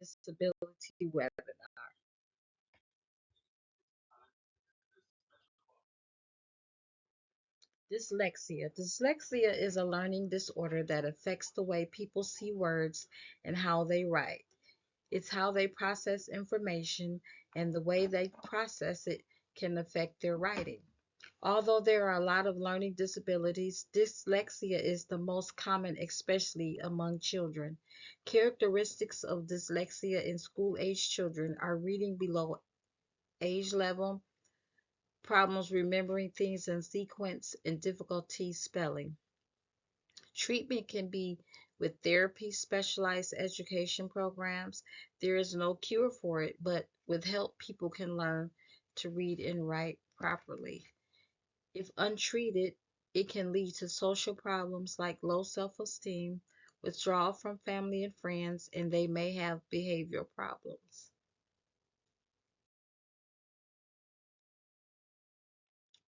disability webinar. Dyslexia. Dyslexia is a learning disorder that affects the way people see words and how they write. It's how they process information, and the way they process it can affect their writing. Although there are a lot of learning disabilities, dyslexia is the most common, especially among children. Characteristics of dyslexia in school age children are reading below age level, problems remembering things in sequence, and difficulty spelling. Treatment can be with therapy, specialized education programs. There is no cure for it, but with help, people can learn to read and write properly. If untreated, it can lead to social problems like low self esteem, withdrawal from family and friends, and they may have behavioral problems.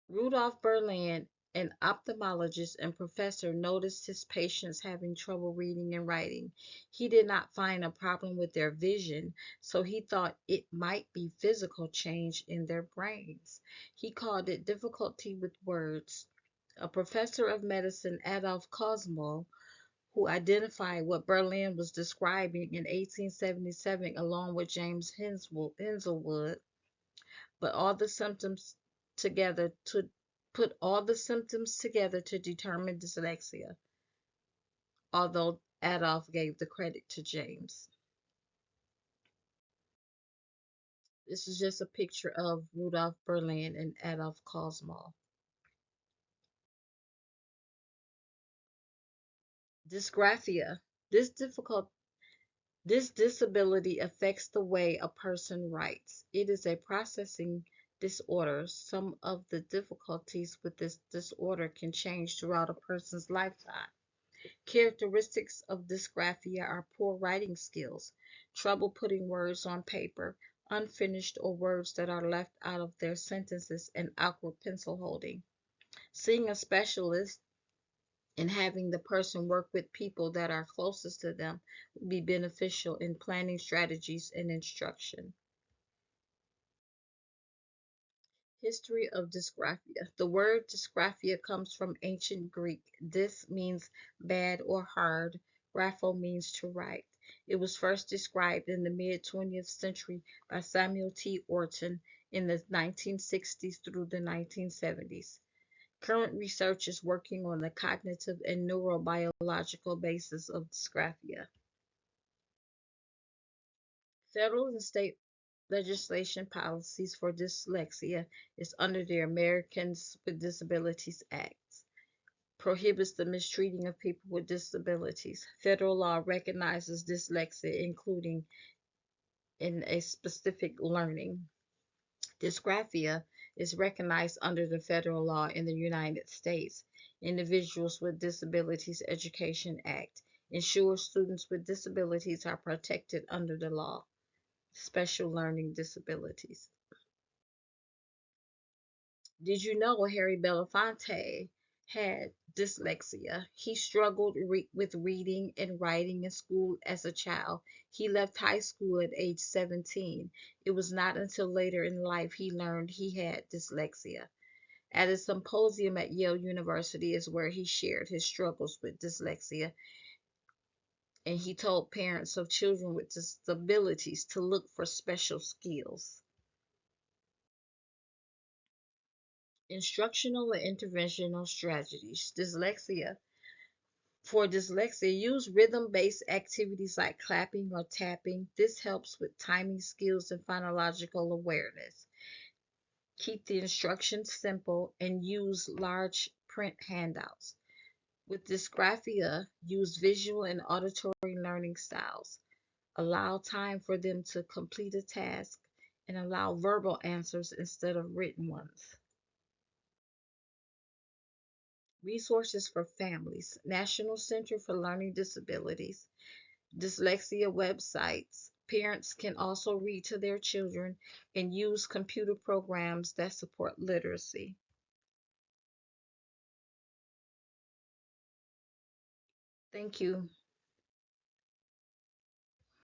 Rudolph Berlin, an ophthalmologist and professor, noticed his patients having trouble reading and writing. He did not find a problem with their vision, so he thought it might be physical change in their brains. He called it difficulty with words. A professor of medicine, Adolf Cosmo, who identified what Berlin was describing in 1877 along with James Henselwood, but all the symptoms together to put all the symptoms together to determine dyslexia, although Adolf gave the credit to James. This is just a picture of Rudolf Berlin and Adolf Cosmo. Dysgraphia. This difficult This disability affects the way a person writes. It is a processing disorder. Some of the difficulties with this disorder can change throughout a person's lifetime. Characteristics of dysgraphia are poor writing skills, trouble putting words on paper, unfinished or words that are left out of their sentences, and awkward pencil holding. Seeing a specialist and having the person work with people that are closest to them would be beneficial in planning strategies and instruction. History of dysgraphia. The word dysgraphia comes from ancient Greek. Dys means bad or hard. Grapho means to write. It was first described in the mid 20th century by Samuel T. Orton in the 1960s through the 1970s. Current research is working on the cognitive and neurobiological basis of dysgraphia. Federal and state legislation policies for dyslexia is under the Americans with Disabilities Act. Prohibits the mistreating of people with disabilities. Federal law recognizes dyslexia, including in a specific learning. Dysgraphia is recognized under the federal law in the United States. Individuals with Disabilities Education Act ensures students with disabilities are protected under the law. Special learning disabilities. Did you know Harry Belafonte had dyslexia? He struggled with reading and writing in school as a child. He left high school at age 17. It was not until later in life he learned he had dyslexia. At a symposium at Yale University is where he shared his struggles with dyslexia, and he told parents of children with disabilities to look for special skills. Instructional and interventional strategies. For dyslexia, use rhythm-based activities like clapping or tapping. This helps with timing skills and phonological awareness. Keep the instructions simple and use large print handouts. With dysgraphia, use visual and auditory learning styles. Allow time for them to complete a task and allow verbal answers instead of written ones. Resources for families, National Center for Learning Disabilities, dyslexia websites. Parents can also read to their children and use computer programs that support literacy. Thank you.